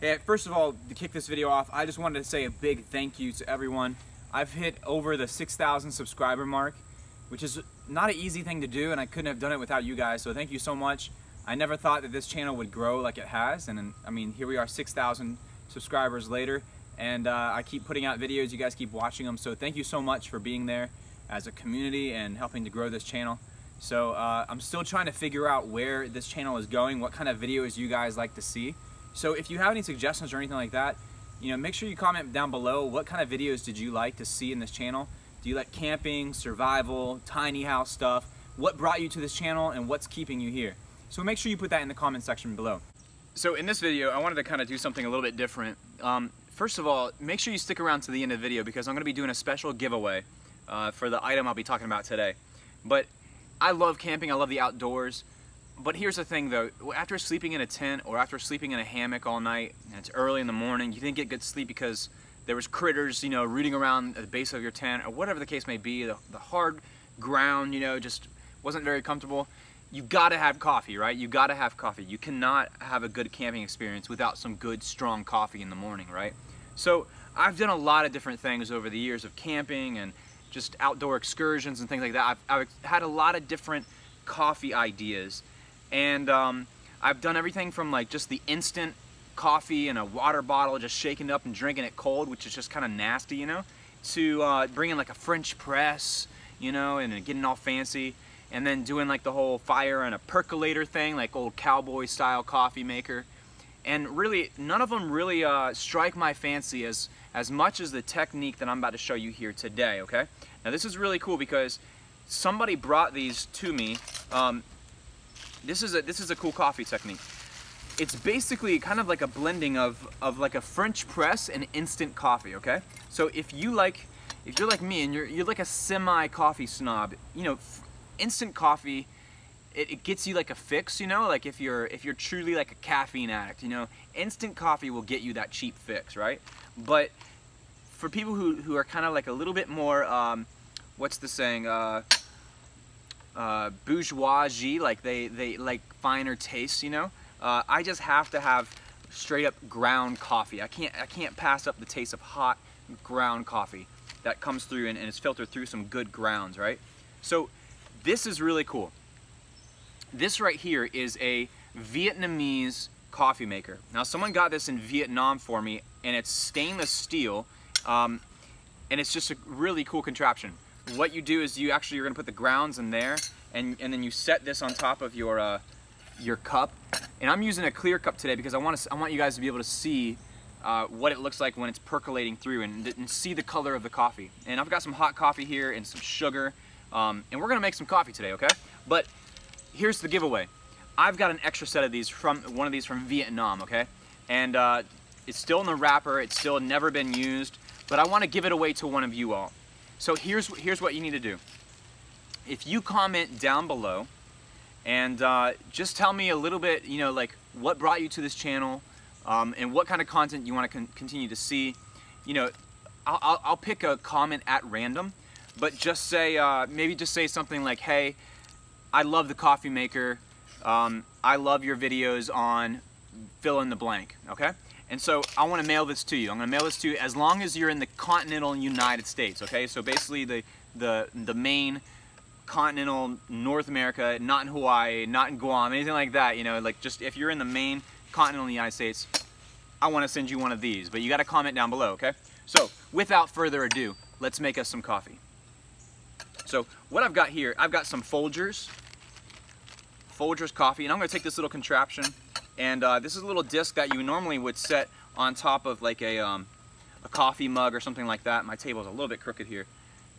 Hey, first of all, to kick this video off, I just wanted to say a big thank you to everyone. I've hit over the 6,000 subscriber mark, which is not an easy thing to do, and I couldn't have done it without you guys, so thank you so much. I never thought that this channel would grow like it has, and I mean, here we are 6,000 subscribers later, and I keep putting out videos, you guys keep watching them, so thank you so much for being there as a community and helping to grow this channel. So I'm still trying to figure out where this channel is going, what kind of videos you guys like to see. So if you have any suggestions or anything like that, you know, make sure you comment down below. What kind of videos did you like to see in this channel? Do you like camping, survival, tiny house stuff? What brought you to this channel and what's keeping you here? So make sure you put that in the comment section below. So in this video, I wanted to kind of do something a little bit different. First of all, make sure you stick around to the end of the video because I'm going to be doing a special giveaway for the item I'll be talking about today. But I love camping, I love the outdoors. But here's the thing though, after sleeping in a tent or after sleeping in a hammock all night, and it's early in the morning, you didn't get good sleep because there was critters, you know, rooting around at the base of your tent or whatever the case may be, the hard ground, you know, just wasn't very comfortable. You gotta have coffee, right? You gotta have coffee. You cannot have a good camping experience without some good, strong coffee in the morning, right? So I've done a lot of different things over the years of camping and just outdoor excursions and things like that. I've had a lot of different coffee ideas. And I've done everything from like just the instant coffee in a water bottle, just shaking it up and drinking it cold, which is just kind of nasty, you know, to bringing like a French press, you know, and getting all fancy, and then doing like the whole fire and a percolator thing, like old cowboy style coffee maker. And really, none of them really strike my fancy as much as the technique that I'm about to show you here today, okay? Now this is really cool because somebody brought these to me. This is a cool coffee technique. It's basically kind of like a blending of like a French press and instant coffee, okay? So if you're like me and you're like a semi coffee snob, you know, instant coffee, it gets you like a fix, you know, like if you're truly like a caffeine addict, you know, instant coffee will get you that cheap fix, right? But for people who are kind of like a little bit more, what's the saying, bourgeoisie, like they like finer tastes, you know. I just have to have straight up ground coffee. I can't pass up the taste of hot ground coffee that comes through and is filtered through some good grounds, right? So this is really cool. This right here is a Vietnamese coffee maker. Now someone got this in Vietnam for me, and it's stainless steel, and it's just a really cool contraption. What you do is you're gonna put the grounds in there, and then you set this on top of your cup. And I'm using a clear cup today because I want you guys to be able to see what it looks like when it's percolating through and see the color of the coffee. And I've got some hot coffee here and some sugar, and we're gonna make some coffee today, okay? But here's the giveaway. I've got an extra set of these from Vietnam, okay? And it's still in the wrapper. It's still never been used, but I want to give it away to one of you all. So here's what you need to do. If you comment down below and just tell me a little bit, you know, like what brought you to this channel and what kind of content you want to continue to see, you know, I'll pick a comment at random, but just say, maybe just say something like, hey, I love the coffee maker. I love your videos on fill in the blank, okay? And so I want to mail this to you. I'm going to mail this to you as long as you're in the continental United States, okay? So basically the main continental North America, not in Hawaii, not in Guam, anything like that, you know, like just if you're in the main continental United States, I want to send you one of these, but you got to comment down below, okay? So without further ado, let's make us some coffee. So what I've got here, I've got some Folgers coffee, and I'm going to take this little contraption. And this is a little disc that you normally would set on top of like a coffee mug or something like that. My table's a little bit crooked here.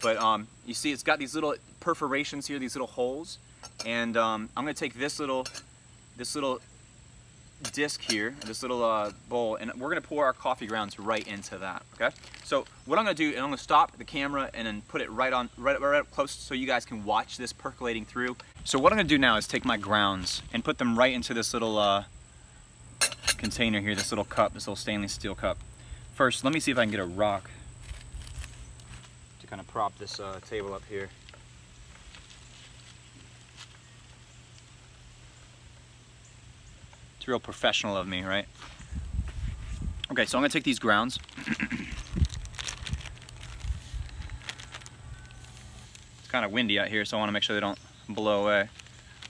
But you see it's got these little perforations here, these little holes. And I'm going to take this little disc here, this little bowl, and we're going to pour our coffee grounds right into that, okay? So what I'm going to do is I'm going to stop the camera and then put it right up close so you guys can watch this percolating through. So what I'm going to do now is take my grounds and put them right into this little container here, this little cup, this little stainless steel cup. First, let me see if I can get a rock to kind of prop this table up here. It's real professional of me, right? Okay, so I'm gonna take these grounds. It's kind of windy out here, so I wanna make sure they don't blow away.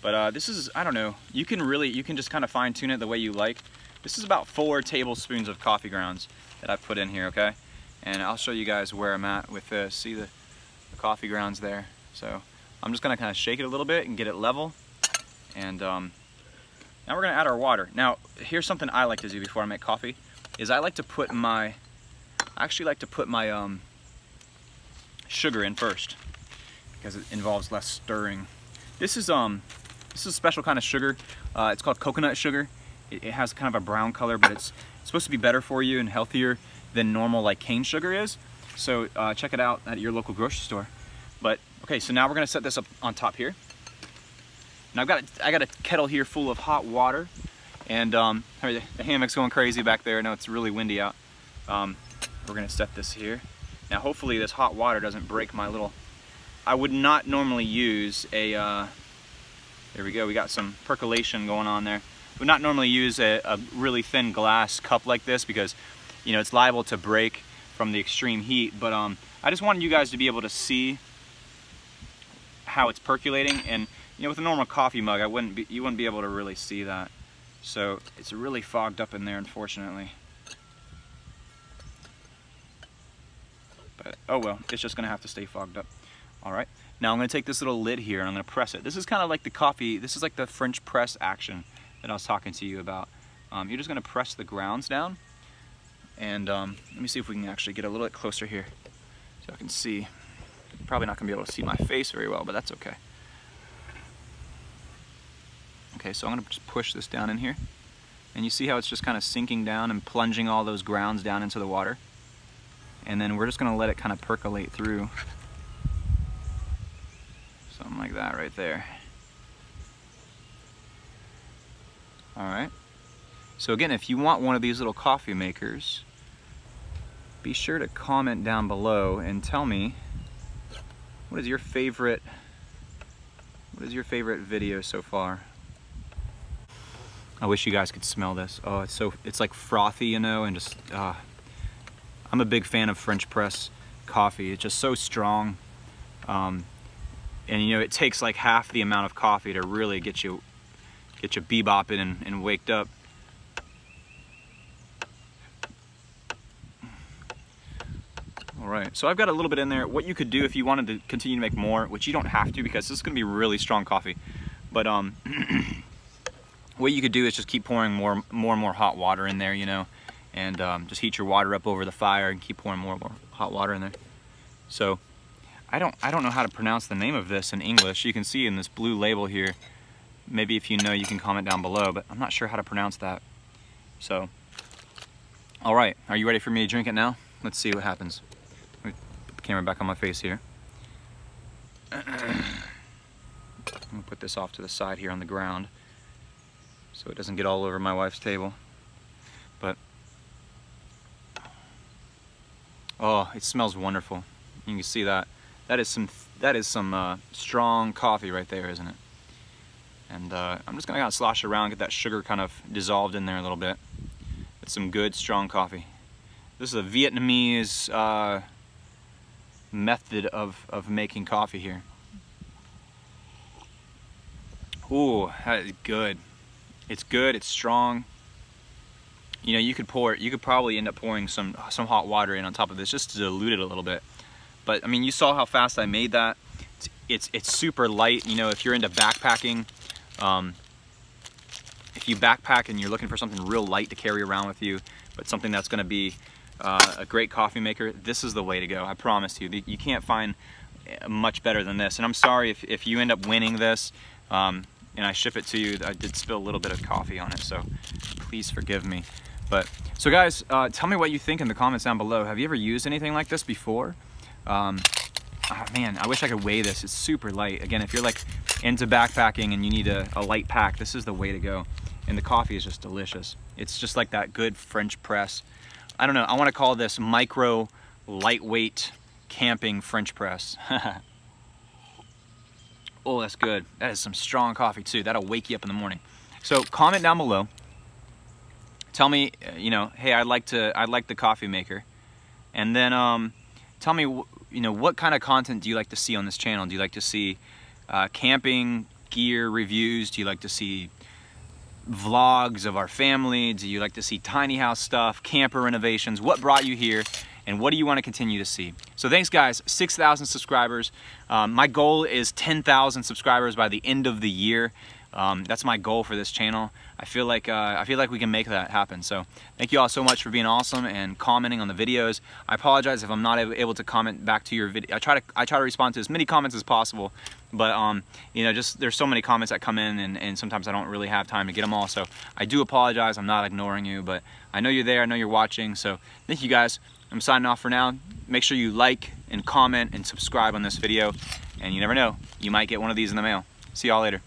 But this is, I don't know, you can just kind of fine tune it the way you like. This is about 4 tablespoons of coffee grounds that I've put in here, okay? And I'll show you guys where I'm at with this. See the coffee grounds there? So I'm just gonna kind of shake it a little bit and get it level. And now we're gonna add our water. Now, here's something I like to do before I make coffee, is I actually like to put my sugar in first, because it involves less stirring. This is a special kind of sugar. It's called coconut sugar. It has kind of a brown color, but it's supposed to be better for you and healthier than normal like cane sugar is. So check it out at your local grocery store. But okay, so now we're gonna set this up on top here. Now I got a kettle here full of hot water, and the hammock's going crazy back there. I know it's really windy out. We're gonna set this here. Now hopefully this hot water doesn't break my little. I would not normally use a. There we go. We got some percolation going on there. Would not normally use a really thin glass cup like this because, you know, it's liable to break from the extreme heat. But I just wanted you guys to be able to see how it's percolating, and you know, with a normal coffee mug, you wouldn't be able to really see that. So it's really fogged up in there, unfortunately. But oh well, it's just gonna have to stay fogged up. All right. Now I'm gonna take this little lid here and I'm gonna press it. This is kind of like the coffee. This is like the French press action that I was talking to you about. You're just gonna press the grounds down, and let me see if we can actually get a little bit closer here so I can see. Probably not gonna be able to see my face very well, but that's okay. Okay, so I'm gonna just push this down in here, and you see how it's just kind of sinking down and plunging all those grounds down into the water, and then we're just gonna let it kind of percolate through. Something like that right there. Alright, so again, if you want one of these little coffee makers, be sure to comment down below and tell me what is your favorite video so far. I wish you guys could smell this. Oh, it's like frothy, you know, and just I'm a big fan of French press coffee. It's just so strong, and you know, it takes like half the amount of coffee to really get you bebopping and waked up. All right, so I've got a little bit in there. What you could do if you wanted to continue to make more, which you don't have to because this is gonna be really strong coffee, but what you could do is just keep pouring more and more hot water in there, you know, and just heat your water up over the fire and keep pouring more and more hot water in there. So I don't know how to pronounce the name of this in English. You can see in this blue label here. Maybe if you know, you can comment down below, but I'm not sure how to pronounce that. So, all right, are you ready for me to drink it now? Let's see what happens. Let me put the camera back on my face here. I'm gonna put this off to the side here on the ground so it doesn't get all over my wife's table. But, oh, it smells wonderful. You can see that. That is some strong coffee right there, isn't it? And I'm just gonna kind of slosh it around, get that sugar kind of dissolved in there a little bit. It's some good, strong coffee. This is a Vietnamese method of making coffee here. Ooh, that is good. It's good, it's strong. You know, you could probably end up pouring some hot water in on top of this just to dilute it a little bit. But I mean, you saw how fast I made that. It's super light. You know, if you're into backpacking, if you backpack and you're looking for something real light to carry around with you, but something that's going to be a great coffee maker, this is the way to go. I promise you. You can't find much better than this. And I'm sorry if you end up winning this and I ship it to you. I did spill a little bit of coffee on it, so please forgive me. But so guys, tell me what you think in the comments down below. Have you ever used anything like this before? Oh man, I wish I could weigh this. It's super light. Again, if you're like into backpacking and you need a light pack, this is the way to go. And the coffee is just delicious. It's just like that good French press. I don't know, I want to call this micro lightweight camping French press. Oh, that's good. That is some strong coffee too. That'll wake you up in the morning. So comment down below tell me, you know, hey, I'd like the coffee maker, and then tell me, you know, what kind of content do you like to see on this channel? Do you like to see camping gear reviews? Do you like to see vlogs of our family? Do you like to see tiny house stuff, camper renovations? What brought you here, and what do you want to continue to see? So thanks guys, 6,000 subscribers. My goal is 10,000 subscribers by the end of the year. That's my goal for this channel. I feel like we can make that happen. So thank you all so much for being awesome and commenting on the videos. I apologize if I'm not able to comment back to your video. I try to respond to as many comments as possible, but you know, just there's so many comments that come in, and sometimes I don't really have time to get them all. So I do apologize. I'm not ignoring you, but I know you're there. I know you're watching. So thank you guys. I'm signing off for now. Make sure you like and comment and subscribe on this video, and you never know, you might get one of these in the mail. See y'all later.